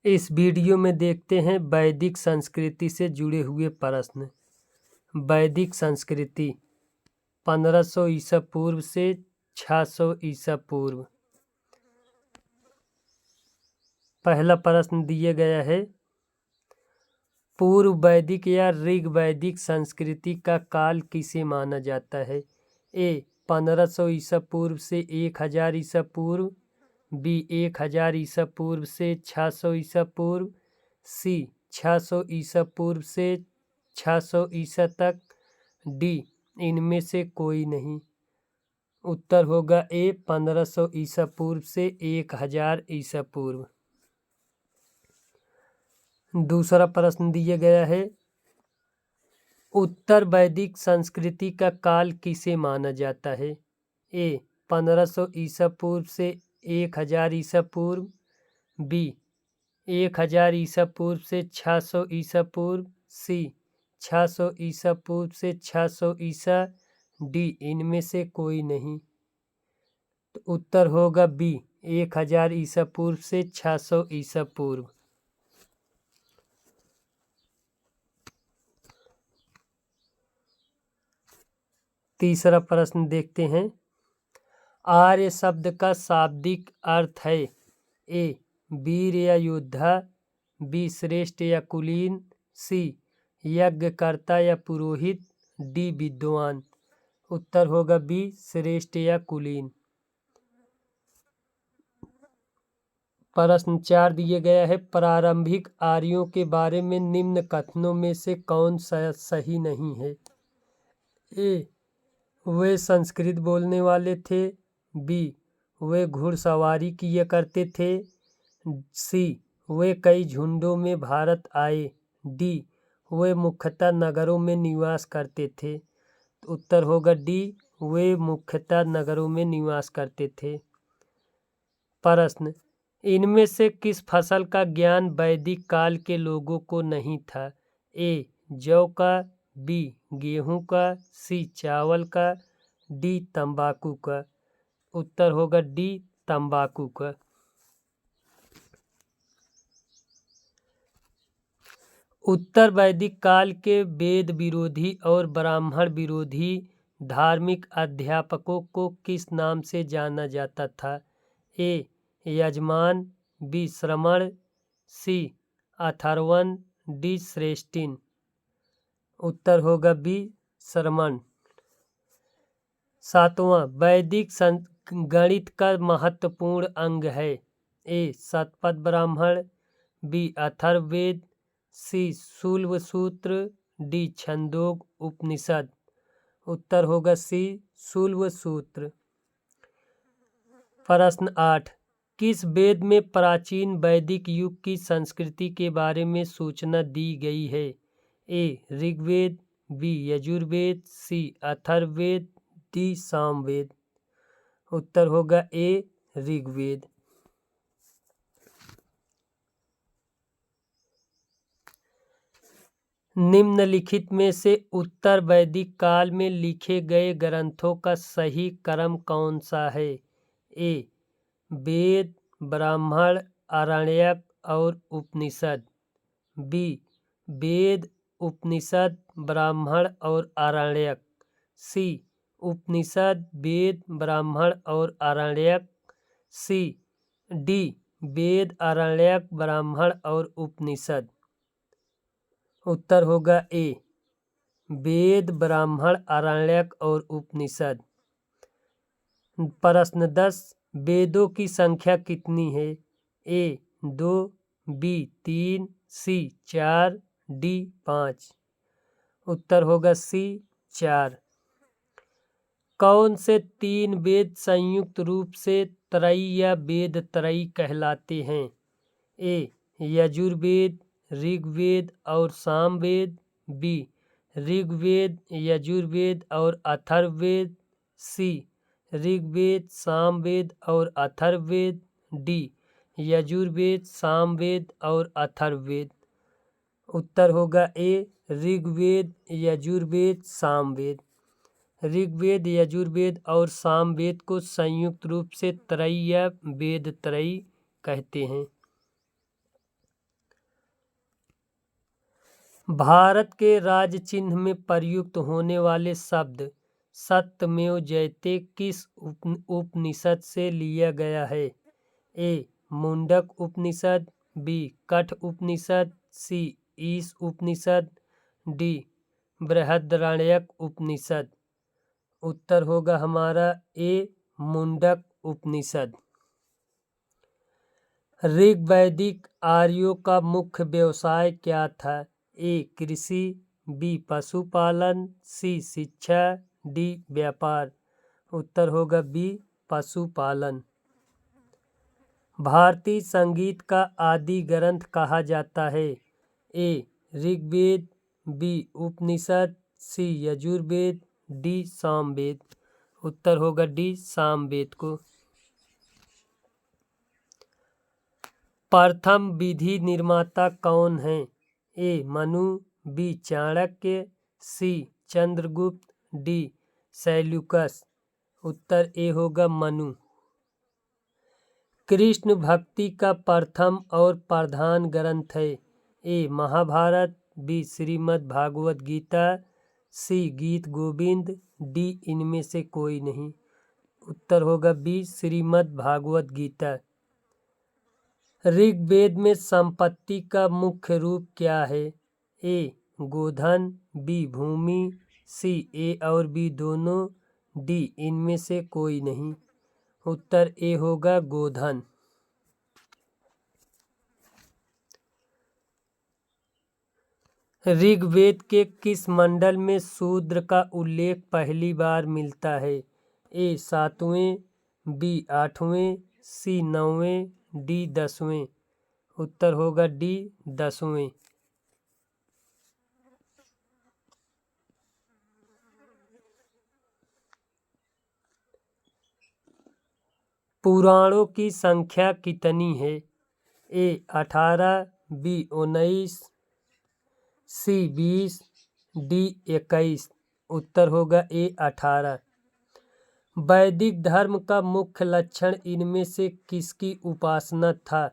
इस वीडियो में देखते हैं वैदिक संस्कृति से जुड़े हुए प्रश्न। वैदिक संस्कृति 1500 ईसा पूर्व से 600 ईसा पूर्व। पहला प्रश्न दिया गया है, पूर्व वैदिक या ऋग वैदिक संस्कृति का काल किसे माना जाता है? ए 1500 ईसा पूर्व से 1000 ईसा पूर्व, बी 1000 ईसा पूर्व से 600 ईसा पूर्व, सी 600 ईसा पूर्व से 600 ईसा तक, डी इनमें से कोई नहीं। उत्तर होगा ए 1500 ईसा पूर्व से 1000 ईसा पूर्व। दूसरा प्रश्न दिया गया है, उत्तर वैदिक संस्कृति का काल किसे माना जाता है? ए 1500 ईसा पूर्व से 1000 ईसा पूर्व, बी 1000 ईसा पूर्व से 600 ईसा पूर्व, सी 600 ईसा पूर्व से 600 ईसा, डी इनमें से कोई नहीं। तो उत्तर होगा बी 1000 ईसा पूर्व से 600 ईसा पूर्व। तीसरा प्रश्न देखते हैं, आर्य शब्द का शाब्दिक अर्थ है? ए वीर या योद्धा, बी श्रेष्ठ या कुलीन, सी यज्ञकर्ता या पुरोहित, डी विद्वान। उत्तर होगा बी श्रेष्ठ या कुलीन। प्रश्न 4 दिया गया है, प्रारंभिक आर्यों के बारे में निम्न कथनों में से कौन सा सही नहीं है? ए वे संस्कृत बोलने वाले थे, बी वे घुड़सवारी किया करते थे, सी वे कई झुंडों में भारत आए, डी वे मुख्यतः नगरों में निवास करते थे। तो उत्तर होगा डी वे मुख्यतः नगरों में निवास करते थे। प्रश्न, इनमें से किस फसल का ज्ञान वैदिक काल के लोगों को नहीं था? ए जौ का, बी गेहूं का, सी चावल का, डी तंबाकू का। उत्तर होगा डी तंबाकू का। उत्तर वैदिक काल के वेद विरोधी और ब्राह्मण विरोधी धार्मिक अध्यापकों को किस नाम से जाना जाता था? ए यजमान, बी श्रमण, सी अथर्वण, डी श्रेष्ठिन। उत्तर होगा बी श्रमण। सातवां, वैदिक गणित का महत्वपूर्ण अंग है? ए शतपथ ब्राह्मण, बी अथर्ववेद, सी शूल्व सूत्र, डी छंदोग उपनिषद। उत्तर होगा सी शूल्व सूत्र। प्रश्न 8, किस वेद में प्राचीन वैदिक युग की संस्कृति के बारे में सूचना दी गई है? ए ऋग्वेद, बी यजुर्वेद, सी अथर्ववेद, डी सामवेद। उत्तर होगा ए ऋग्वेद। निम्नलिखित में से उत्तर वैदिक काल में लिखे गए ग्रंथों का सही क्रम कौन सा है? ए वेद, ब्राह्मण, आरण्यक और उपनिषद, बी वेद, उपनिषद, ब्राह्मण और आरण्यक, सी उपनिषद, वेद, ब्राह्मण और आरण्यक, सी डी वेद, आरण्यक, ब्राह्मण और उपनिषद। उत्तर होगा ए वेद, ब्राह्मण, आरण्यक और उपनिषद। प्रश्न 10, वेदों की संख्या कितनी है? ए 2, बी 3, सी 4, डी 5। उत्तर होगा सी 4। कौन से 3 वेद संयुक्त रूप से त्रयी या वेद त्रयी कहलाते हैं? ए यजुर्वेद, ऋग्वेद और सामवेद, बी ऋग्वेद, यजुर्वेद और अथर्ववेद, सी ऋग्वेद, सामवेद और अथर्ववेद, डी यजुर्वेद, सामवेद और अथर्ववेद। उत्तर होगा ए ऋग्वेद, यजुर्वेद, सामवेद। ऋग्वेद, यजुर्वेद और सामवेद को संयुक्त रूप से त्रयी या वेद त्रयी कहते हैं। भारत के राज्य चिन्ह में प्रयुक्त होने वाले शब्द सत्यमेव जयते किस उपनिषद से लिया गया है? ए. मुंडक उपनिषद, बी. कठ उपनिषद, सी. ईश उपनिषद, डी. बृहदारण्यक उपनिषद। उत्तर होगा हमारा ए. मुंडक उपनिषद। ऋग्वैदिक आर्यों का मुख्य व्यवसाय क्या था? ए. कृषि, बी. पशुपालन, सी. शिक्षा, डी. व्यापार। उत्तर होगा बी. पशुपालन। भारतीय संगीत का आदि ग्रंथ कहा जाता है? ए. ऋग्वेद, बी. उपनिषद, सी. यजुर्वेद, डी. सामवेद। उत्तर होगा डी. सामवेद को। प्रथम विधि निर्माता कौन है? ए. मनु, बी. चाणक्य, सी. चंद्रगुप्त, डी. सैल्यूकस। उत्तर ए होगा मनु। कृष्ण भक्ति का प्रथम और प्रधान ग्रंथ है? ए. महाभारत, बी. श्रीमद् भागवत गीता, सी. गीत गोविंद, डी. इनमें से कोई नहीं। उत्तर होगा बी. श्रीमद् भागवत गीता। ऋग्वेद में संपत्ति का मुख्य रूप क्या है? ए. गोधन, बी. भूमि, सी. ए और बी दोनों, डी. इनमें से कोई नहीं। उत्तर ए होगा गोधन। ऋग्वेद के किस मंडल में शूद्र का उल्लेख पहली बार मिलता है? ए. 7वें, बी. 8वें, सी. 9वें, डी. 10वें। उत्तर होगा डी. 10वें। पुराणों की संख्या कितनी है? ए. 18, बी. 19, सी. 20, डी. 21। उत्तर होगा ए. 18। वैदिक धर्म का मुख्य लक्षण इनमें से किसकी उपासना था?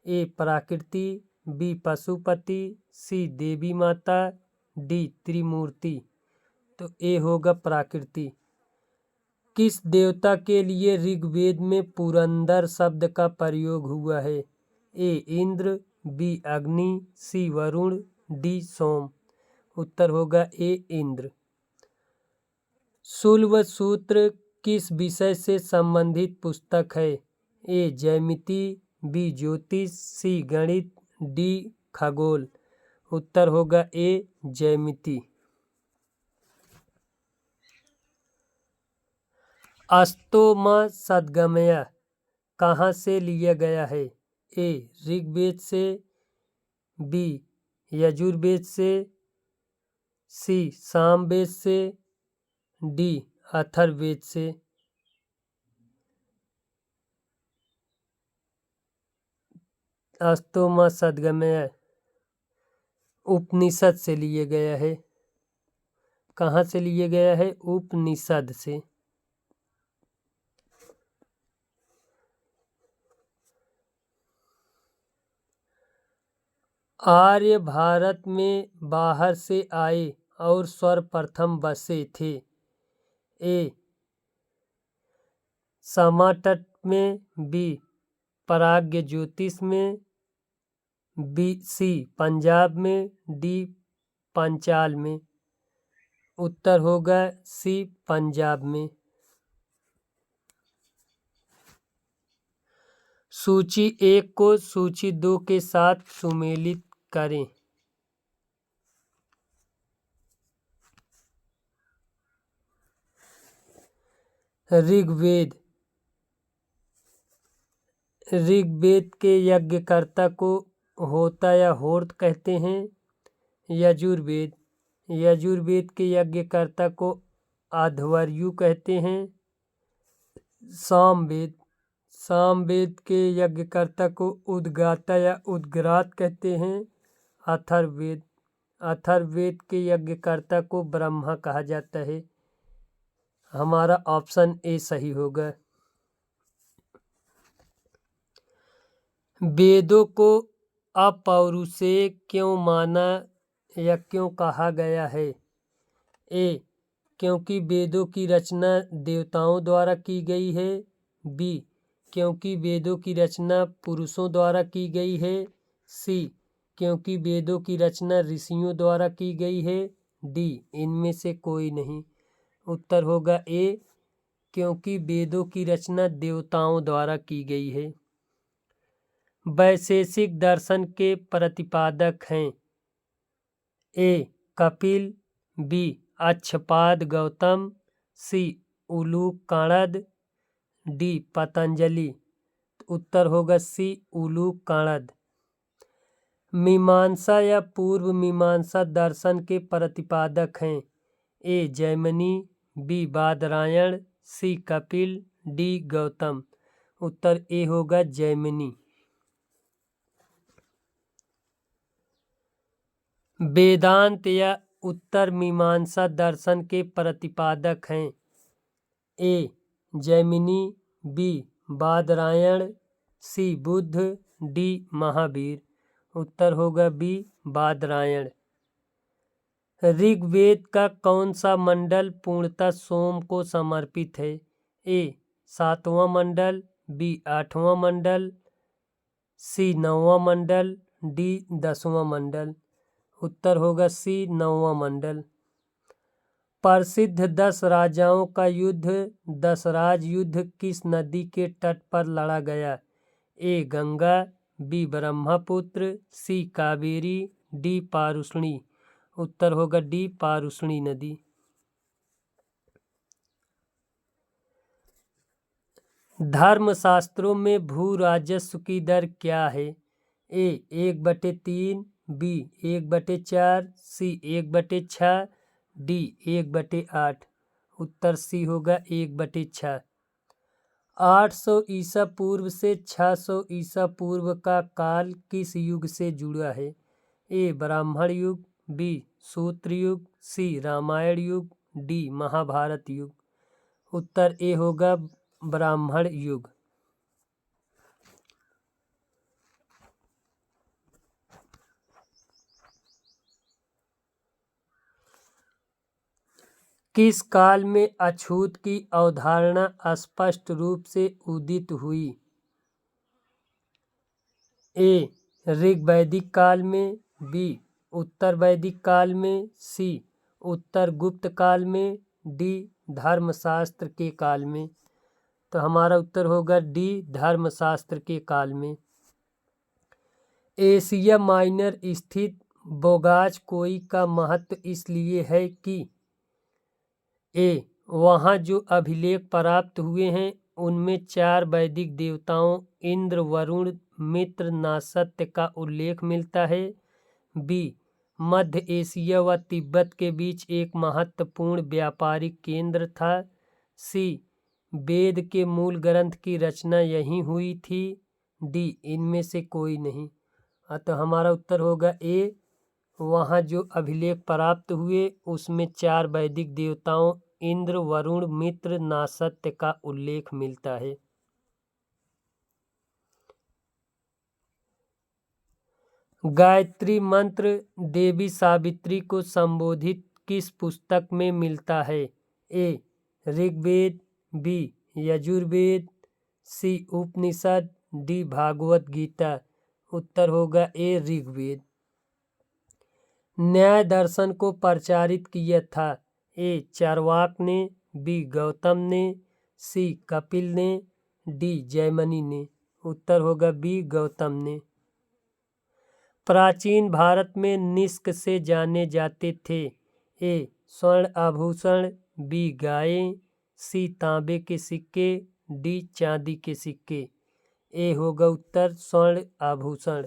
ए. प्रकृति, बी. पशुपति, सी. देवी माता, डी. त्रिमूर्ति। तो ए होगा प्रकृति। किस देवता के लिए ऋग्वेद में पुरंदर शब्द का प्रयोग हुआ है? ए. इंद्र, बी. अग्नि, सी. वरुण, डी. सोम। उत्तर होगा ए. इंद्र। शुल्ब सूत्र किस विषय से संबंधित पुस्तक है? ए. ज्यामिति, बी. ज्योतिष, सी. गणित, डी. खगोल। उत्तर होगा ए. ज्यामिति। अस्तोमा सद्गमय कहाँ से लिया गया है? ए. ऋग्वेद से, बी. यजुर्वेद से, सी. सामवेद से, डी. अथर्ववेद से। अस्तोमा सद्गमय उपनिषद से लिए गया है। कहाँ से लिए गया है? उपनिषद से। आर्य भारत में बाहर से आए और सर्वप्रथम बसे थे? ए. समाटट में, बी. प्राग्ञ ज्योतिष में, बी. सी. पंजाब में, डी. पंचाल में। उत्तर होगा सी. पंजाब में। सूची 1 को सूची 2 के साथ सुमेलित करें। ऋग्वेद। ऋग्वेद के यज्ञकर्ता को होता या होर्त कहते हैं। यजुर्वेद। यजुर्वेद के यज्ञकर्ता को अध्वर्यु कहते हैं। सामवेद। सामवेद के यज्ञकर्ता को उद्गाता या उद्ग्रात कहते हैं। अथर्ववेद। अथर्ववेद के यज्ञकर्ता को ब्रह्मा कहा जाता है। हमारा ऑप्शन ए सही होगा। वेदों को अपौरुषेय क्यों माना यह क्यों कहा गया है? ए, क्योंकि वेदों की रचना देवताओं द्वारा की गई है। बी, क्योंकि वेदों की रचना पुरुषों द्वारा की गई है। सी, क्योंकि वेदों की रचना ऋषियों द्वारा की गई है। डी, इनमें से कोई नहीं। उत्तर होगा ए, क्योंकि वेदों की रचना देवताओं द्वारा की गई है। वैशेषिक दर्शन के प्रतिपादक हैं। ए, कपिल। बी, अक्षपाद गौतम। सी, उलूक काणद। डी, पतंजलि। उत्तर होगा सी, उलूक काणद। मीमांसा या पूर्व मीमांसा दर्शन के प्रतिपादक हैं। ए, जैमिनी। बी, बादरायण। सी, कपिल। डी, गौतम। उत्तर ए होगा जैमिनी। वेदांत या उत्तर मीमांसा दर्शन के प्रतिपादक हैं। ए, जैमिनी। बी, बादरायण। सी, बुद्ध। डी, महावीर। उत्तर होगा बी, बादरायण। ऋग्वेद का कौन सा मंडल पूर्णतः सोम को समर्पित है? ए, 7वां मंडल। बी, 8वां मंडल। सी, 9वां मंडल। डी, 10वां मंडल। उत्तर होगा सी, 9वां मंडल। प्रसिद्ध 10 राजाओं का युद्ध दशराज युद्ध किस नदी के तट पर लड़ा गया? ए, गंगा। बी, ब्रह्मपुत्र। सी, कावेरी। डी, पारुष्णी। उत्तर होगा डी, पारुष्णी नदी। धर्मशास्त्रों में भू राजस्व की दर क्या है? ए, 1/3। बी, 1/4। सी, 1/6। डी, 1/8। उत्तर सी होगा 1/6। 800 ईसा पूर्व से 600 ईसा पूर्व का काल किस युग से जुड़ा है? ए, ब्राह्मण युग। बी, सूत्र युग। सी, रामायण युग। डी, महाभारत युग। उत्तर ए होगा ब्राह्मण युग। किस काल में अछूत की अवधारणा स्पष्ट रूप से उदित हुई? ए, ऋग वैदिक काल में। बी, उत्तर वैदिक काल में। सी, उत्तर गुप्त काल में। डी, धर्मशास्त्र के काल में। तो हमारा उत्तर होगा डी, धर्मशास्त्र के काल में। एशिया माइनर स्थित बोगाचकोई का महत्व इसलिए है कि ए, वहाँ जो अभिलेख प्राप्त हुए हैं उनमें 4 वैदिक देवताओं इंद्र, वरुण, मित्र, नासत्य का उल्लेख मिलता है। बी, मध्य एशिया व तिब्बत के बीच एक महत्वपूर्ण व्यापारिक केंद्र था। सी, वेद के मूल ग्रंथ की रचना यहीं हुई थी। डी, इनमें से कोई नहीं। अतः हमारा उत्तर होगा ए, वहाँ जो अभिलेख प्राप्त हुए उसमें 4 वैदिक देवताओं इंद्र, वरुण, मित्र, नासत्य का उल्लेख मिलता है। गायत्री मंत्र देवी सावित्री को संबोधित किस पुस्तक में मिलता है? ए, ऋग्वेद। बी, यजुर्वेद। सी, उपनिषद। डी, भागवत गीता। उत्तर होगा ए, ऋग्वेद। न्याय दर्शन को प्रचारित किया था। ए, चार्वाक ने। बी, गौतम ने। सी, कपिल ने। डी, जैमिनी ने। उत्तर होगा बी, गौतम ने। प्राचीन भारत में निष्क से जाने जाते थे। ए, स्वर्ण आभूषण। बी, गायें। सी, तांबे के सिक्के। डी, चांदी के सिक्के। ए होगा उत्तर स्वर्ण आभूषण।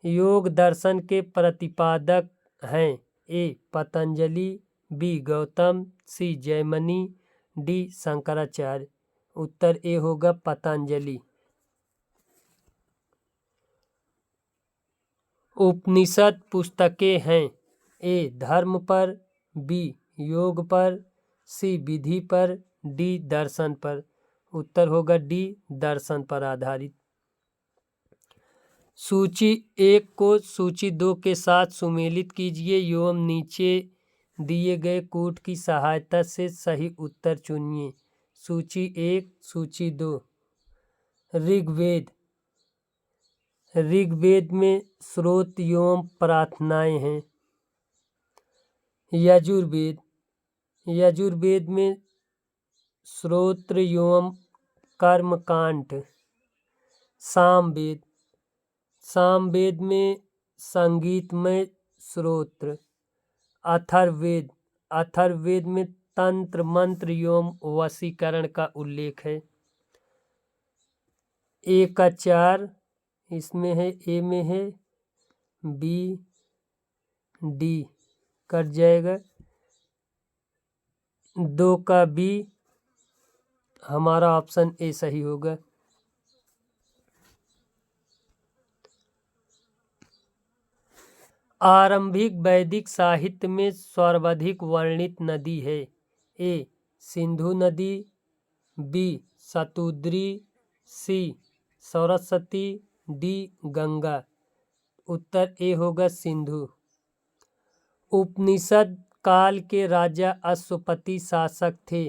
योग दर्शन के प्रतिपादक हैं। ए, पतंजलि। बी, गौतम। सी, जैमिनी। डी, शंकराचार्य। उत्तर ए होगा पतंजलि। उपनिषद पुस्तकें हैं। ए, धर्म पर। बी, योग पर। सी, विधि पर। डी, दर्शन पर। उत्तर होगा डी, दर्शन पर आधारित। सूची 1 को सूची 2 के साथ सुमेलित कीजिए एवं नीचे दिए गए कूट की सहायता से सही उत्तर चुनिए। सूची 1, सूची 2। ऋग्वेद। ऋग्वेद में स्रोत एवं प्रार्थनाएं हैं। यजुर्वेद। यजुर्वेद में श्रोत्र एवं कर्मकांड। सामवेद। सामवेद में संगीतमय श्रोत्र। अथर्ववेद। अथर्ववेद में तंत्र मंत्र एवं वशीकरण का उल्लेख है। ए का 4 इसमें है, ए में है, बी डी कट जाएगा, 2 का बी, हमारा ऑप्शन ए सही होगा। आरंभिक वैदिक साहित्य में सर्वाधिक वर्णित नदी है। ए सिंधु नदी, बी शतुद्री, सी सरस्वती, डी गंगा। उत्तर ए होगा सिंधु। उपनिषद काल के राजा अश्वपति शासक थे।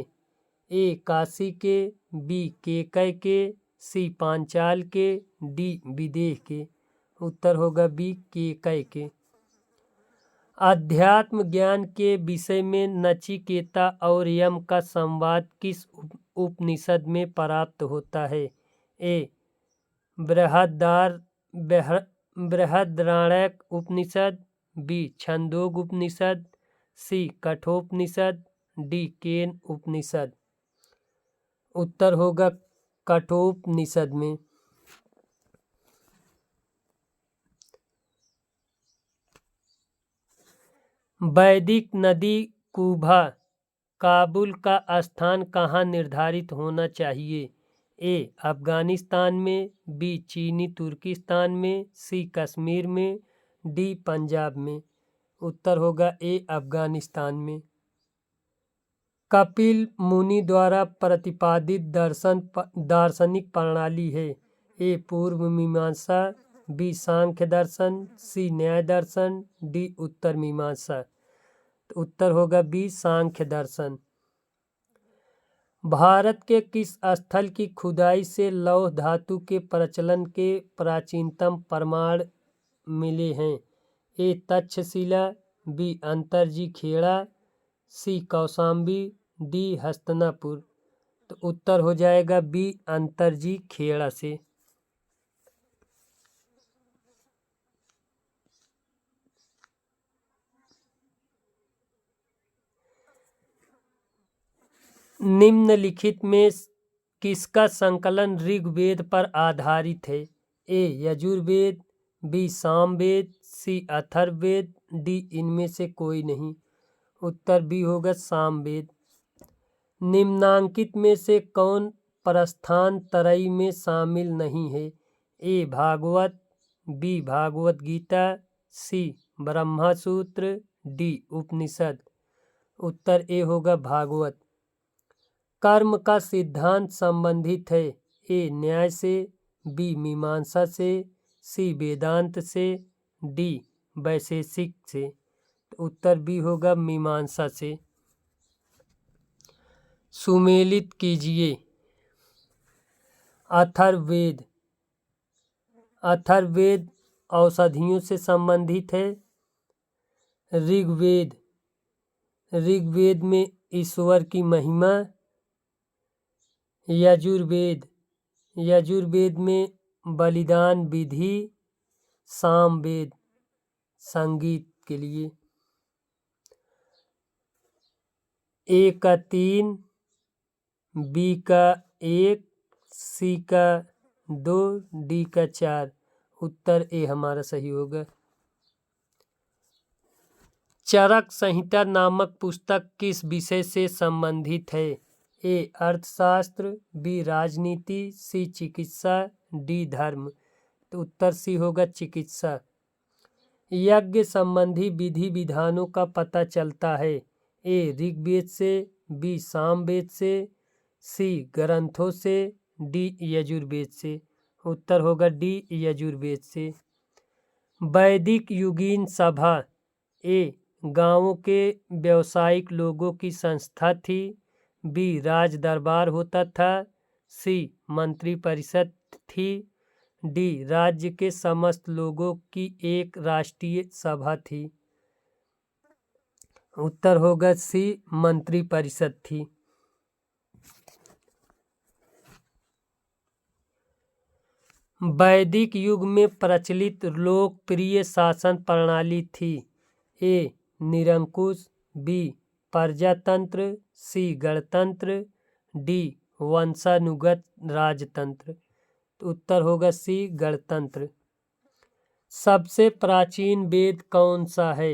ए काशी के, बी केकय के, सी पांचाल के, डी विदेह के। उत्तर होगा बी केकय के। अध्यात्म ज्ञान के विषय में नचिकेता और यम का संवाद किस उपनिषद में प्राप्त होता है। ए बृहदारण्यक उपनिषद, बी छंदोग उपनिषद, सी कठोपनिषद, डी केन उपनिषद। उत्तर होगा कठोपनिषद में। वैदिक नदी कुभा काबुल का स्थान कहाँ निर्धारित होना चाहिए। ए अफगानिस्तान में, बी चीनी तुर्किस्तान में, सी कश्मीर में, डी पंजाब में। उत्तर होगा ए अफगानिस्तान में। कपिल मुनि द्वारा प्रतिपादित दार्शनिक प्रणाली है। ए पूर्व मीमांसा, बी सांख्य दर्शन, सी न्याय दर्शन, डी उत्तर मीमांसा। तो उत्तर होगा बी सांख्य दर्शन। भारत के किस स्थल की खुदाई से लौह धातु के प्रचलन के प्राचीनतम प्रमाण मिले हैं। ए तक्षशिला, बी अंतरजी खेड़ा, सी कौशाम्बी, डी हस्तिनापुर। तो उत्तर हो जाएगा बी अंतरजी खेड़ा से। निम्नलिखित में किसका संकलन ऋग्वेद पर आधारित है। ए यजुर्वेद, बी सामवेद, सी अथर्ववेद, डी इनमें से कोई नहीं। उत्तर बी होगा सामवेद। निम्नांकित में से कौन प्रस्थान त्रयी में शामिल नहीं है। ए भागवत, बी भागवत गीता, सी ब्रह्मसूत्र, डी उपनिषद। उत्तर ए होगा भागवत। कर्म का सिद्धांत संबंधित है। ए न्याय से, बी मीमांसा से, सी वेदांत से, डी वैशेषिक से। तो उत्तर बी होगा मीमांसा से। सुमेलित कीजिए। अथर्ववेद। अथर्ववेद औषधियों से संबंधित है। ऋग्वेद। ऋग्वेद में ईश्वर की महिमा। यजुर्वेद। यजुर्वेद में बलिदान विधि। सामवेद संगीत के लिए। ए का 3, बी का 1, सी का 2, डी का 4। उत्तर ए हमारा सही होगा। चरक संहिता नामक पुस्तक किस विषय से संबंधित है। ए अर्थशास्त्र, बी राजनीति, सी चिकित्सा, डी धर्म। तो उत्तर सी होगा चिकित्सा। यज्ञ संबंधी विधि विधानों का पता चलता है। ए ऋग्वेद से, बी सामवेद से, सी ग्रंथों से, डी यजुर्वेद से। उत्तर होगा डी यजुर्वेद से। वैदिक युगीन सभा ए गांवों के व्यावसायिक लोगों की संस्था थी, बी राज दरबार होता था, सी मंत्री परिषद थी, डी राज्य के समस्त लोगों की एक राष्ट्रीय सभा थी। उत्तर होगा सी मंत्री परिषद थी। वैदिक युग में प्रचलित लोकप्रिय शासन प्रणाली थी, ए निरंकुश, बी प्रजातंत्र, सी गणतंत्र, डी वंशानुगत राजतंत्र। उत्तर होगा सी गणतंत्र। सबसे प्राचीन वेद कौन सा है?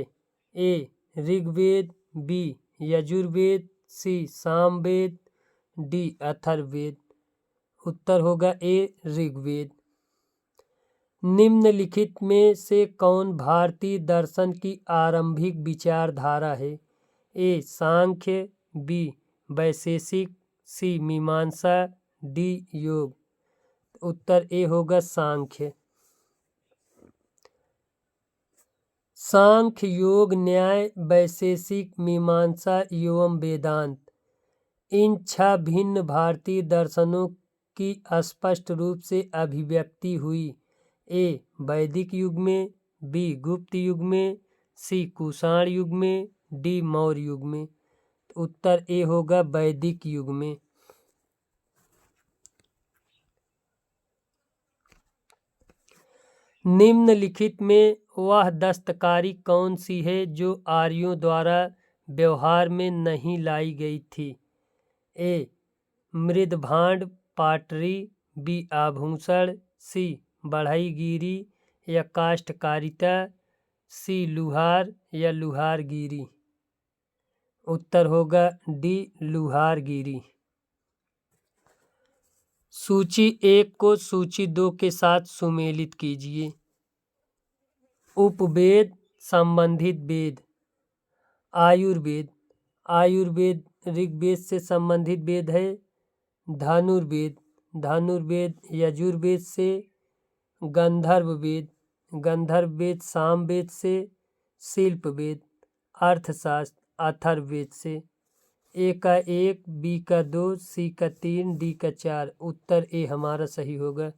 ए ऋग्वेद, बी यजुर्वेद, सी सामवेद, डी अथर्ववेद। उत्तर होगा ए ऋग्वेद। निम्नलिखित में से कौन भारतीय दर्शन की आरंभिक विचारधारा है? ए सांख्य, बी वैशेषिक, सी मीमांसा, डी योग। उत्तर ए होगा सांख्य। सांख्य, योग, न्याय, वैशेषिक, मीमांसा एवं वेदांत, इन 6 भिन्न भारतीय दर्शनों की स्पष्ट रूप से अभिव्यक्ति हुई, ए वैदिक युग में, बी गुप्त युग में, सी कुषाण युग में, डी मौर्य युग में। उत्तर ए होगा वैदिक युग में। निम्नलिखित में वह दस्तकारी कौन सी है जो आर्यों द्वारा व्यवहार में नहीं लाई गई थी? ए मृदभांड पाटरी, बी आभूषण, सी बढ़ईगिरी या काष्ठकारिता, सी लुहार या लुहारगिरी। उत्तर होगा डी लुहारगिरी। सूची 1 को सूची 2 के साथ सुमेलित कीजिए। उपवेद संबंधित वेद। आयुर्वेद, आयुर्वेद ऋग्वेद से संबंधित वेद है। धनुर्वेद, धनुर्वेद यजुर्वेद से। गंधर्ववेद, गंधर्ववेद सामवेद से। शिल्पवेद, अर्थशास्त्र अथर्ववेद से। ए का 1, बी का 2, सी का 3, डी का 4। उत्तर ए हमारा सही होगा।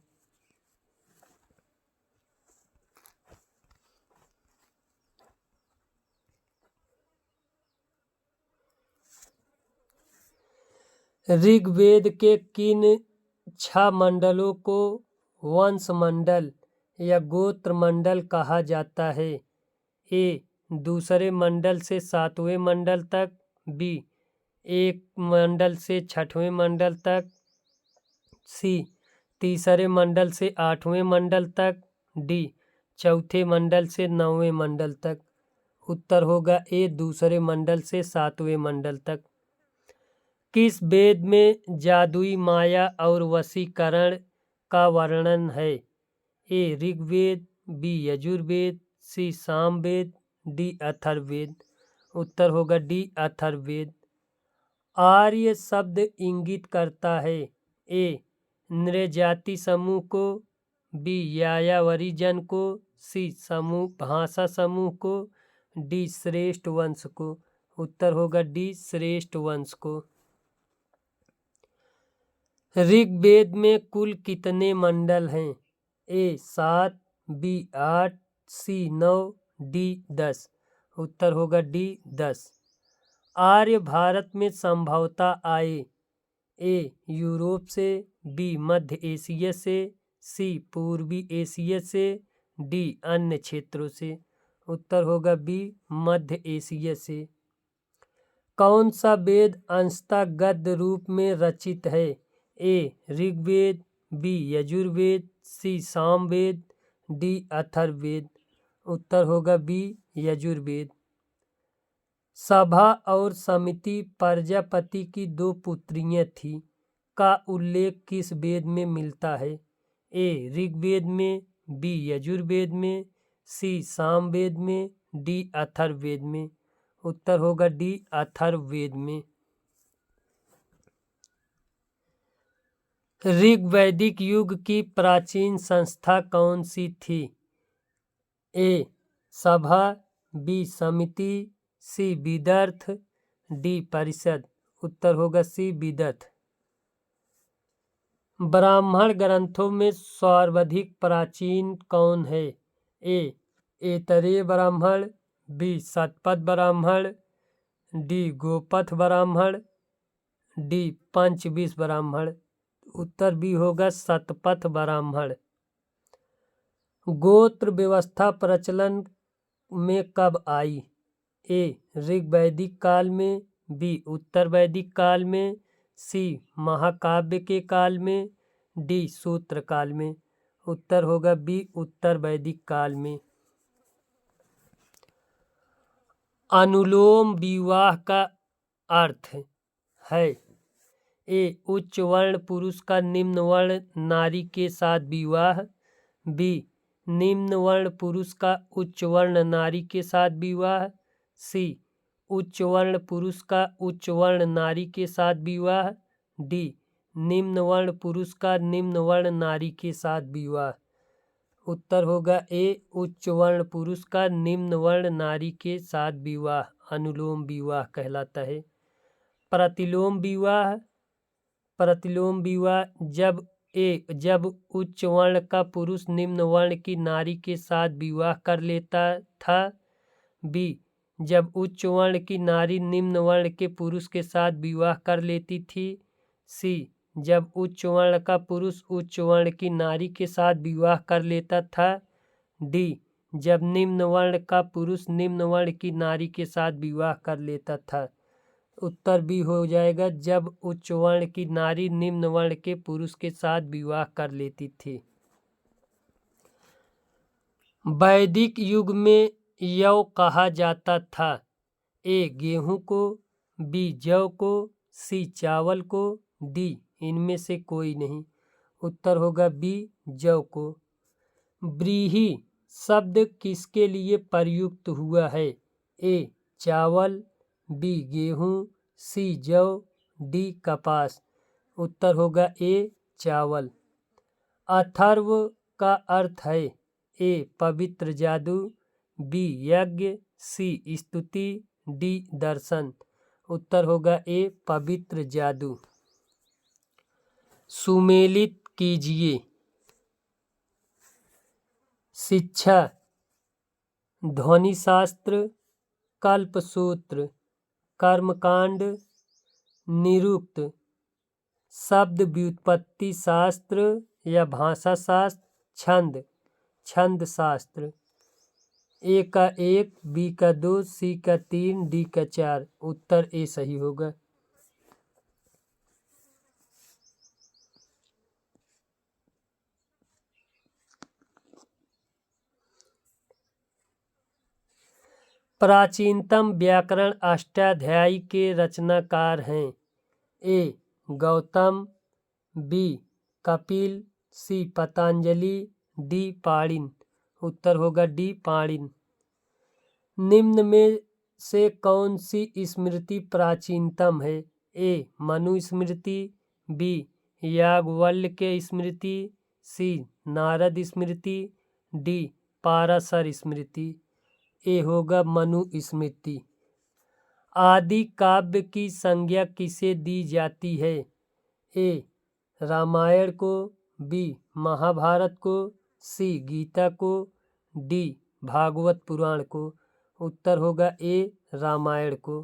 ऋग्वेद के किन 6 मंडलों को वंश मंडल या गोत्र मंडल कहा जाता है? ए दूसरे मंडल से 7वें मंडल तक, बी 1 मंडल से 6वें मंडल तक, सी तीसरे मंडल से 8वें मंडल तक, डी चौथे मंडल से 9वें मंडल तक। उत्तर होगा ए दूसरे मंडल से 7वें मंडल तक। किस वेद में जादुई माया और वशीकरण का वर्णन है? ए ऋग्वेद, बी यजुर्वेद, सी सामवेद, डी अथर्ववेद। उत्तर होगा डी अथर्ववेद। आर्य शब्द इंगित करता है, ए नृजाति समूह को, बी यायावरी जन को, सी समूह भाषा समूह को, डी श्रेष्ठ वंश को। उत्तर होगा डी श्रेष्ठ वंश को। ऋग्वेद में कुल कितने मंडल हैं? ए 7, बी 8, सी 9, डी 10। उत्तर होगा डी 10। आर्य भारत में संभवतः आए, ए यूरोप से, बी मध्य एशिया से, सी पूर्वी एशिया से, डी अन्य क्षेत्रों से। उत्तर होगा बी मध्य एशिया से। कौन सा वेद अंशतः गद्य रूप में रचित है? ए ऋग्वेद, बी यजुर्वेद, सी सामवेद, डी अथर्ववेद। उत्तर होगा बी यजुर्वेद। सभा और समिति प्रजापति की 2 पुत्रियां थीं का उल्लेख किस वेद में मिलता है? ए ऋग्वेद में, बी यजुर्वेद में, सी सामवेद में, डी अथर्ववेद में। उत्तर होगा डी अथर्ववेद में। ऋग वैदिक युग की प्राचीन संस्था कौन सी थी? ए सभा, बी समिति, सी विदर्थ, डी परिषद। उत्तर होगा सी विदर्थ। ब्राह्मण ग्रंथों में सर्वाधिक प्राचीन कौन है? ए ऐतरेय ब्राह्मण, बी शतपथ ब्राह्मण, डी गोपथ ब्राह्मण, डी पंचविंश ब्राह्मण। उत्तर बी होगा शतपथ ब्राह्मण। गोत्र व्यवस्था प्रचलन में कब आई? ए ऋग वैदिक काल में, बी उत्तर वैदिक काल में, सी महाकाव्य के काल में, डी सूत्र काल में। उत्तर होगा बी उत्तर वैदिक काल में। अनुलोम विवाह का अर्थ है? ए उच्च वर्ण पुरुष का निम्न वर्ण नारी के साथ विवाह, बी निम्न वर्ण पुरुष का उच्च वर्ण नारी के साथ विवाह, सी उच्च वर्ण पुरुष का उच्च वर्ण नारी के साथ विवाह, डी निम्न वर्ण पुरुष का निम्न वर्ण नारी के साथ विवाह। उत्तर होगा ए उच्च वर्ण पुरुष का निम्न वर्ण नारी के साथ विवाह अनुलोम विवाह कहलाता है। प्रतिलोम विवाह, प्रतिलोम विवाह जब उच्च वर्ण का पुरुष निम्न वर्ण की नारी के साथ विवाह कर लेता था, बी जब उच्च वर्ण की नारी निम्न वर्ण के पुरुष के साथ विवाह कर लेती थी, सी जब उच्च वर्ण का पुरुष उच्च वर्ण की नारी के साथ विवाह कर लेता था, डी जब निम्न वर्ण का पुरुष निम्न वर्ण की नारी के साथ विवाह कर लेता था। उत्तर भी हो जाएगा जब उच्च वर्ण की नारी निम्न वर्ण के पुरुष के साथ विवाह कर लेती थी। वैदिक युग में यव कहा जाता था? ए गेहूं को, बी जौ को, सी चावल को, डी इनमें से कोई नहीं। उत्तर होगा बी जौ को। व्रीहि शब्द किसके लिए प्रयुक्त हुआ है? ए चावल, बी गेहूं, सी जौ, डी कपास। उत्तर होगा ए चावल। अथर्व का अर्थ है? ए पवित्र जादू, बी यज्ञ, सी स्तुति, डी दर्शन। उत्तर होगा ए पवित्र जादू। सुमेलित कीजिए। शिक्षा, ध्वनिशास्त्र, कल्पसूत्र, कर्मकांड, निरुक्त, शब्द व्युत्पत्ति शास्त्र या भाषा शास्त्र, छंद, छंद शास्त्र। ए का 1, बी का 2, सी का 3, डी का 4। उत्तर ए सही होगा। प्राचीनतम व्याकरण अष्टाध्यायी के रचनाकार हैं? ए गौतम, बी कपिल, सी पतंजलि, डी पाणिनि। उत्तर होगा डी पाणिनि। निम्न में से कौन सी स्मृति प्राचीनतम है? ए मनुस्मृति, बी याज्ञवल्क्य स्मृति, सी नारद स्मृति, डी पाराशर स्मृति। ए होगा मनुस्मृति। आदि काव्य की संज्ञा किसे दी जाती है? ए रामायण को, बी महाभारत को, सी गीता को, डी भागवत पुराण को। उत्तर होगा ए रामायण को।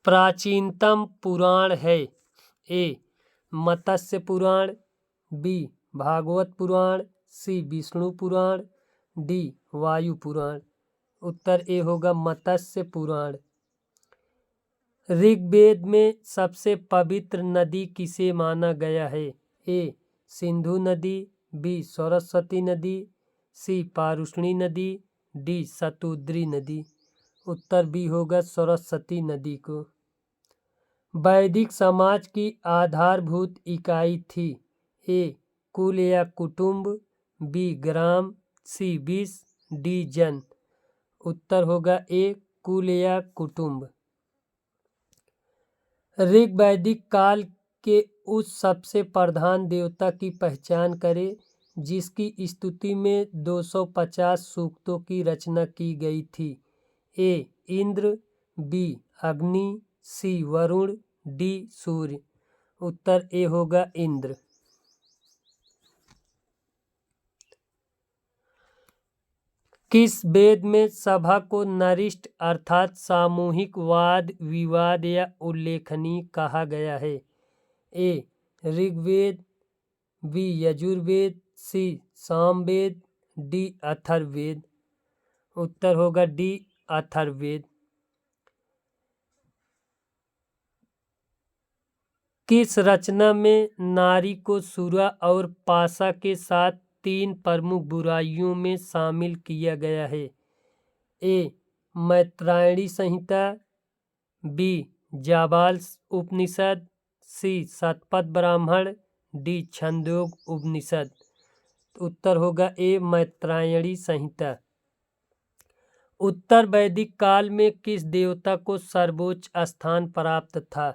प्राचीनतम पुराण है? ए मत्स्य पुराण, बी भागवत पुराण, सी विष्णु पुराण, डी वायु पुराण। उत्तर ए होगा मत्स्य पुराण। ऋग्वेद में सबसे पवित्र नदी किसे माना गया है? ए सिंधु नदी, बी सरस्वती नदी, सी पारुष्णी नदी, डी शतुद्री नदी। उत्तर बी होगा सरस्वती नदी को। वैदिक समाज की आधारभूत इकाई थी? ए कुल या कुटुंब, बी ग्राम, सी विष, डी जन। उत्तर होगा ए कुल या कुटुंब। ऋग वैदिक काल के उस सबसे प्रधान देवता की पहचान करें जिसकी स्तुति में 250 सूक्तों की रचना की गई थी। ए इंद्र, बी अग्नि, सी वरुण, डी सूर्य। उत्तर ए होगा इंद्र। किस वेद में सभा को नरिष्ठ अर्थात सामूहिक वाद विवाद या उल्लेखनीय कहा गया है? ए ऋग्वेद, बी यजुर्वेद, सी सामवेद, डी अथर्ववेद। उत्तर होगा डी अथर्ववेद। किस रचना में नारी को सुरा और पाशा के साथ 3 प्रमुख बुराइयों में शामिल किया गया है? ए मैत्रायणी संहिता, बी जाबाल उपनिषद, सी शतपथ ब्राह्मण, डी छंदोग उपनिषद। उत्तर होगा ए मैत्रायणी संहिता। उत्तर वैदिक काल में किस देवता को सर्वोच्च स्थान प्राप्त था?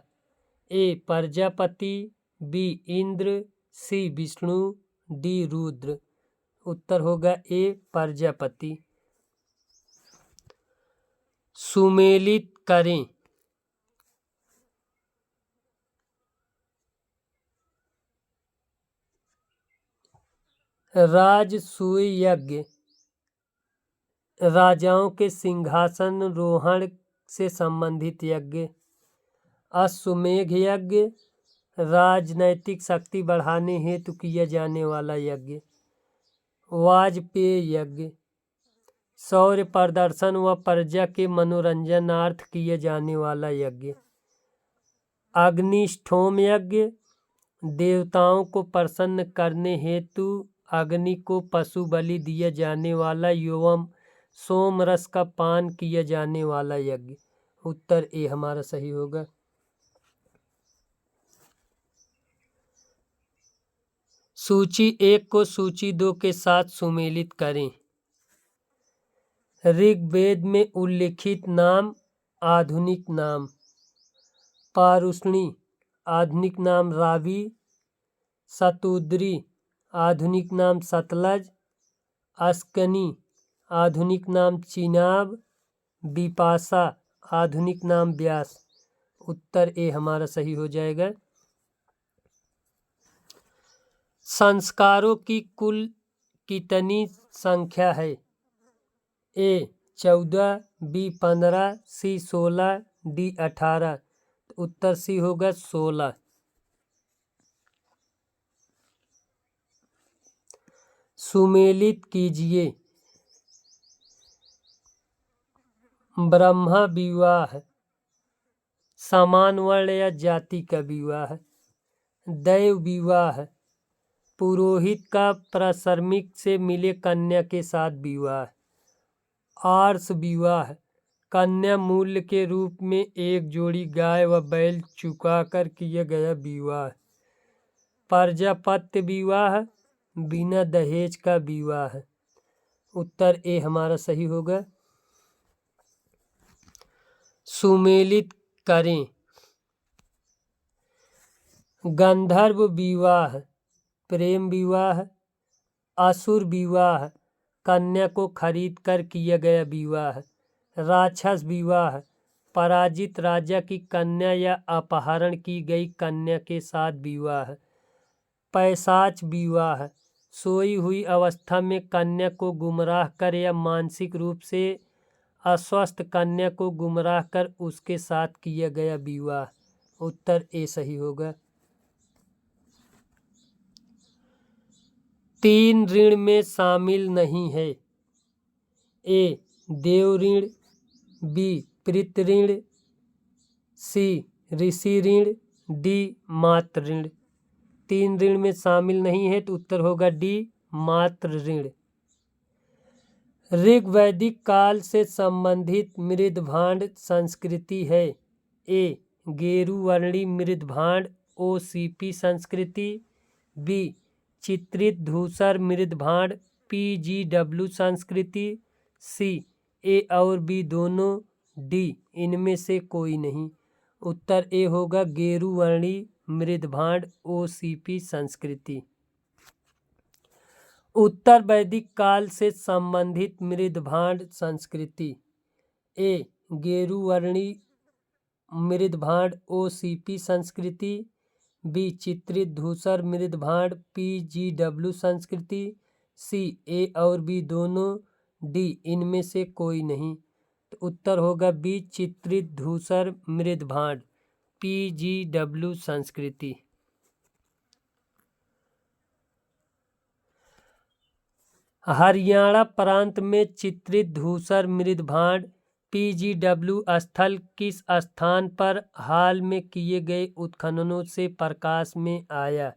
ए प्रजापति, बी इंद्र, सी विष्णु, डी रुद्र। उत्तर होगा ए प्रजापति। सुमेलित करें। राजसूय यज्ञ राजाओं के सिंहासन रोहण से संबंधित यज्ञ। अश्वमेध यज्ञ राजनैतिक शक्ति बढ़ाने हेतु किया जाने वाला यज्ञ। वाजपेय यज्ञ शौर्य प्रदर्शन व प्रजा के मनोरंजनार्थ किया जाने वाला यज्ञ। अग्निष्ठोम यज्ञ देवताओं को प्रसन्न करने हेतु अग्नि को पशु बलि दिया जाने वाला एवं सोम रस का पान किया जाने वाला यज्ञ। उत्तर ए हमारा सही होगा। सूची 1 को सूची 2 के साथ सुमेलित करें। ऋग्वेद में उल्लिखित नाम आधुनिक नाम। पारुष्णी आधुनिक नाम रावी, शतुद्री आधुनिक नाम सतलज, अस्कनी आधुनिक नाम चिनाब, बिपाशा आधुनिक नाम व्यास। उत्तर ए हमारा सही हो जाएगा। संस्कारों की कुल कितनी संख्या है? ए 14, बी 15, सी 16, डी 18। उत्तर सी होगा 16। सुमेलित कीजिए। ब्रह्मा विवाह, समान वर्ण या जाति का विवाह। दैव विवाह पुरोहित का प्रश्रमिक से मिले कन्या के साथ विवाह। आर्ष विवाह कन्या मूल्य के रूप में एक जोड़ी गाय व बैल चुकाकर किया गया विवाह। प्रजापत्य विवाह बिना दहेज का विवाह। उत्तर ए हमारा सही होगा। सुमेलित करें। गंधर्व विवाह प्रेम विवाह। असुर विवाह कन्या को खरीद कर किया गया विवाह। राक्षस विवाह पराजित राजा की कन्या या अपहरण की गई कन्या के साथ विवाह। पैशाच विवाह सोई हुई अवस्था में कन्या को गुमराह कर या मानसिक रूप से अस्वस्थ कन्या को गुमराह कर उसके साथ किया गया विवाह। उत्तर ए सही होगा। 3 ऋण में शामिल नहीं है। ए देव ऋण, बी पितृ ऋण, सी ऋषि ऋण, डी मातृ ऋण। 3 ऋण में शामिल नहीं है तो उत्तर होगा डी मातृ ऋण। ऋग वैदिक काल से संबंधित मृदभांड संस्कृति है। ए गेरुवर्णी मृदभांड OCP संस्कृति, बी चित्रित धूसर मृदभांड PGW संस्कृति, सी ए और बी दोनों, डी इनमें से कोई नहीं। उत्तर ए होगा गेरुवर्णी मृदभांड OCP संस्कृति। उत्तर वैदिक काल से संबंधित मृदभांड संस्कृति। ए गेरुवर्णी मृदभांड OCP संस्कृति। बी चित्रित धूसर मृदभांड PGW संस्कृति। सी ए और बी दोनों। डी इनमें से कोई नहीं। तो उत्तर होगा बी चित्रित धूसर मृदभांड PGW संस्कृति। हरियाणा प्रांत में चित्रित धूसर मृदभांड PGW स्थल किस स्थान पर हाल में किए गए उत्खननों से प्रकाश में आया?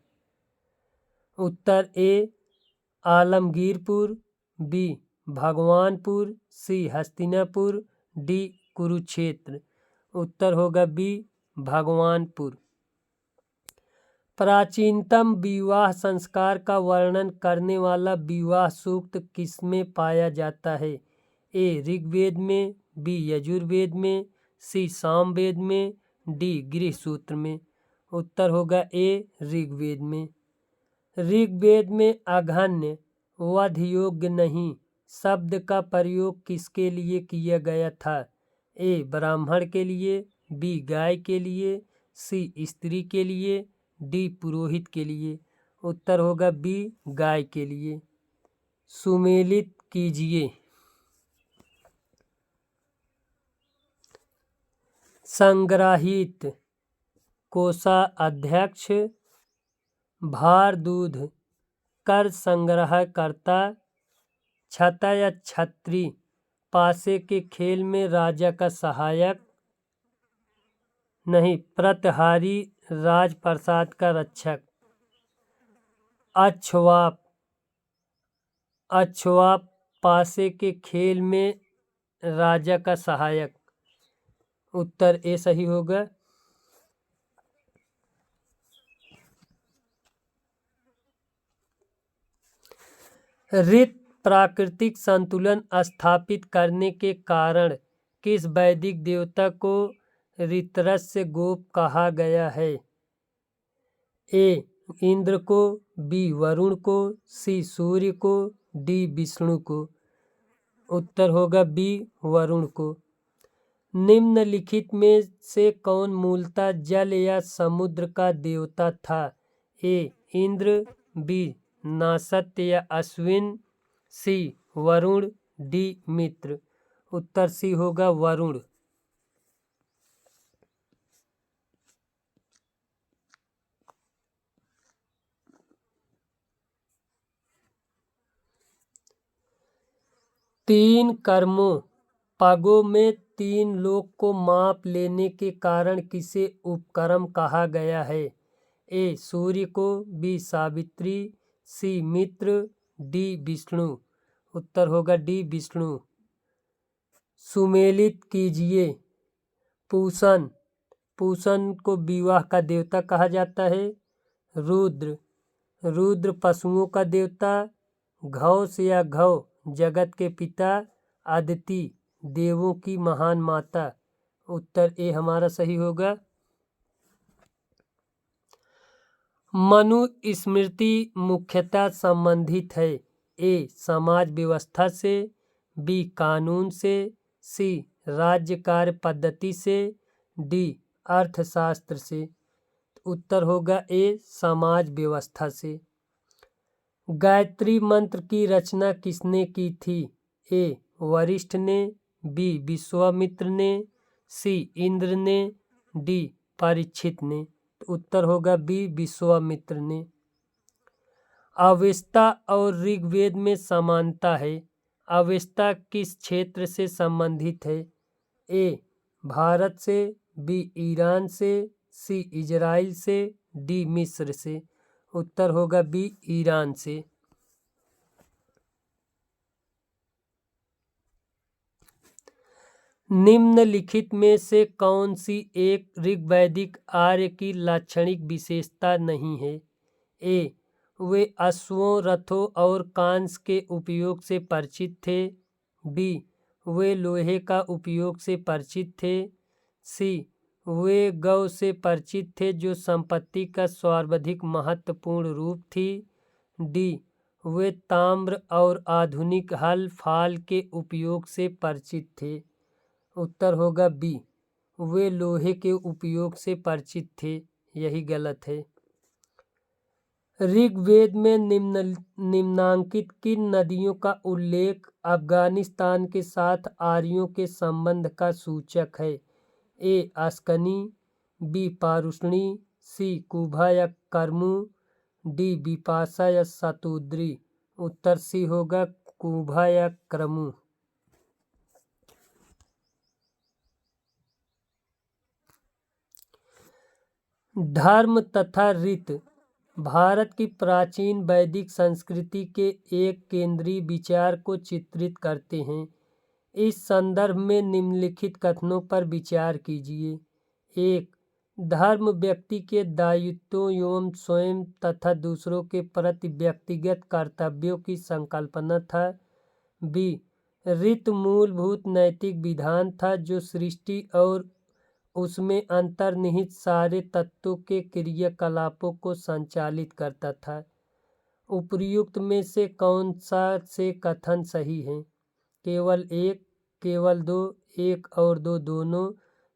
उत्तर ए आलमगीरपुर, बी भगवानपुर, सी हस्तिनापुर, डी कुरुक्षेत्र। उत्तर होगा बी भगवानपुर। प्राचीनतम विवाह संस्कार का वर्णन करने वाला विवाह सूक्त किसमें पाया जाता है? ए ऋग्वेद में, बी यजुर्वेद में, सी सामवेद में, डी गृहसूत्र में। उत्तर होगा ए ऋग्वेद में। ऋग्वेद में अघन्य वध योग्य नहीं शब्द का प्रयोग किसके लिए किया गया था? ए ब्राह्मण के लिए, बी गाय के लिए, सी स्त्री के लिए, डी पुरोहित के लिए। उत्तर होगा बी गाय के लिए। सुमेलित कीजिए। संग्रहित कोषाध्यक्ष, भार दूध कर संग्रहकर्ता, छता या छत्री पासे के खेल में राजा का सहायक, नहीं प्रतहारी राजप्रसाद का रक्षक, अक्षवाप अक्षवाप पासे के खेल में राजा का सहायक। उत्तर ए सही होगा। ऋत प्राकृतिक संतुलन स्थापित करने के कारण किस वैदिक देवता को ऋतरस्य गोप कहा गया है? ए इंद्र को, बी वरुण को, सी सूर्य को, डी विष्णु को। उत्तर होगा बी वरुण को। निम्नलिखित में से कौन मूलतः जल या समुद्र का देवता था? ए इंद्र, बी नासत्य या अश्विन, सी वरुण, डी मित्र। उत्तर सी होगा वरुण। तीन कर्मों पगों में तीन लोक को माप लेने के कारण किसे उपक्रम कहा गया है? ए सूर्य को, बी सावित्री, सी मित्र, डी विष्णु। उत्तर होगा डी विष्णु। सुमेलित कीजिए। पूषण पूषण को विवाह का देवता कहा जाता है। रुद्र रुद्र पशुओं का देवता। घौस या घौ जगत के पिता। अदिति देवों की महान माता। उत्तर ए हमारा सही होगा। मनुस्मृति मुख्यतः संबंधित है। ए समाज व्यवस्था से, बी कानून से, सी राज्य कार्य पद्धति से, डी अर्थशास्त्र से। उत्तर होगा ए समाज व्यवस्था से। गायत्री मंत्र की रचना किसने की थी? ए वशिष्ठ ने, बी विश्वामित्र ने, सी इंद्र ने, डी परीक्षित ने। उत्तर होगा बी विश्वामित्र ने। अवेस्ता और ऋग्वेद में समानता है। अवेस्ता किस क्षेत्र से संबंधित है? ए भारत से, बी ईरान से, सी इजराइल से, डी मिस्र से। उत्तर होगा बी ईरान से। निम्नलिखित में से कौन सी एक ऋग्वैदिक आर्य की लाक्षणिक विशेषता नहीं है? ए वे अश्वों, रथों और कांस के उपयोग से परिचित थे। बी वे लोहे का उपयोग से परिचित थे। सी वे गौ से परिचित थे जो संपत्ति का सर्वाधिक महत्वपूर्ण रूप थी। डी, वे ताम्र और आधुनिक हल फाल के उपयोग से परिचित थे। उत्तर होगा बी, वे लोहे के उपयोग से परिचित थे। यही गलत है। ऋग्वेद में निम्नांकित किन नदियों का उल्लेख अफगानिस्तान के साथ आर्यों के संबंध का सूचक है? ए, अस्कनी, बी, पारुष्णी, सी, कुभा या कर्मू, डी, बिपाशा या शतुद्री। उत्तर सी होगा कुभा या क्रमू। धर्म तथा रीत भारत की प्राचीन वैदिक संस्कृति के एक केंद्रीय विचार को चित्रित करते हैं। इस संदर्भ में निम्नलिखित कथनों पर विचार कीजिए। एक, धर्म व्यक्ति के दायित्वों एवं स्वयं तथा दूसरों के प्रति व्यक्तिगत कर्तव्यों की संकल्पना था। बी, रीत मूलभूत नैतिक विधान था जो सृष्टि और उसमें अंतर्निहित सारे तत्वों के क्रियाकलापों को संचालित करता था। उपर्युक्त में से कौन सा से कथन सही है? केवल एक, केवल दो, एक और दो दोनों,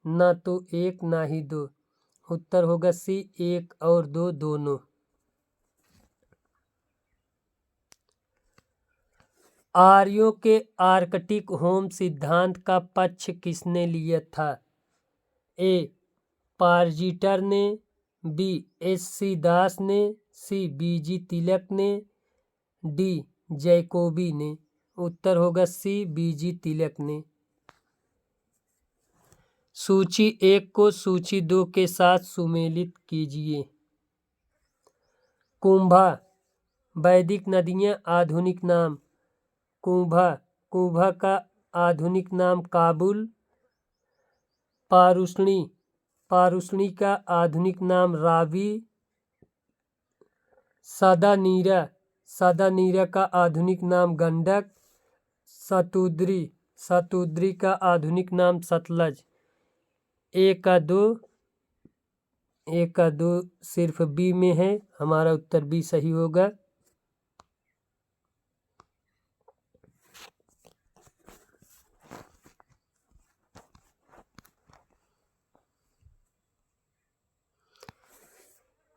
ना तो एक ना ही दो। उत्तर होगा सी, एक और दो दोनों। आर्यों के आर्कटिक होम सिद्धांत का पक्ष किसने लिया था? ए, पार्जिटर ने, बी, एस.सी. दास ने, सी, बी.जी. तिलक ने, डी, जैकोबी ने। उत्तर होगा सी, बी.जी. तिलक ने। सूची 1 को सूची 2 के साथ सुमेलित कीजिए। कुंभा, वैदिक नदियाँ, आधुनिक नाम। कुंभा का आधुनिक नाम काबुल। पारुष्णी का आधुनिक नाम रावी। सदानीरा का आधुनिक नाम गंडक। शतुद्री का आधुनिक नाम सतलज। एक का दो सिर्फ बी में है। हमारा उत्तर बी सही होगा।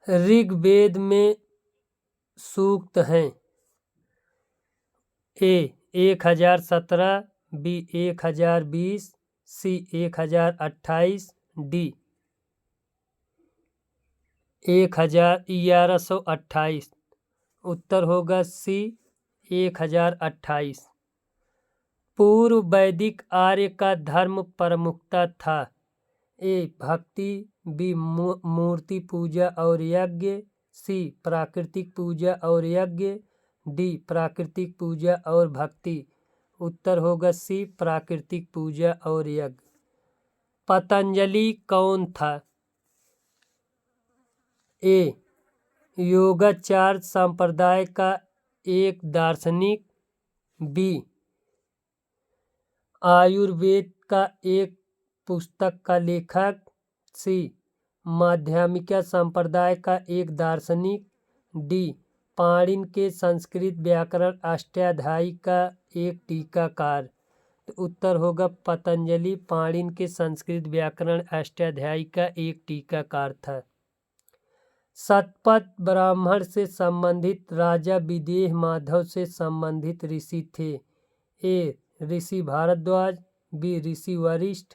ऋग्वेद में सूक्त हैं। ए, 1017, बी, 1020, सी, 1028, डी, 1128। उत्तर होगा सी, 1028। पूर्व वैदिक आर्य का धर्म प्रमुखता था। ए, भक्ति, बी, मूर्ति पूजा और यज्ञ, सी, प्राकृतिक पूजा और यज्ञ, डी, प्राकृतिक पूजा और भक्ति। उत्तर होगा सी, प्राकृतिक पूजा और यज्ञ। पतंजलि कौन था? ए, योगाचार्य संप्रदाय का एक दार्शनिक, बी, आयुर्वेद का एक पुस्तक का लेखक, सी, माध्यमिका संप्रदाय का एक दार्शनिक, डी, पाणिनि के संस्कृत व्याकरण अष्टाध्यायी का एक टीकाकार। तो उत्तर होगा पतंजलि पाणिनि के संस्कृत व्याकरण अष्टाध्यायी का एक टीकाकार था। शतपथ ब्राह्मण से संबंधित राजा विदेह माधव से संबंधित ऋषि थे। ए, ऋषि भारद्वाज, बी, ऋषि वशिष्ठ,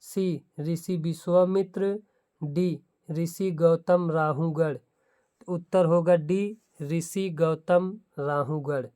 सी, ऋषि विश्वामित्र, डी, ऋषि गौतम राहुगढ़। उत्तर होगा डी, ऋषि गौतम राहुगढ़।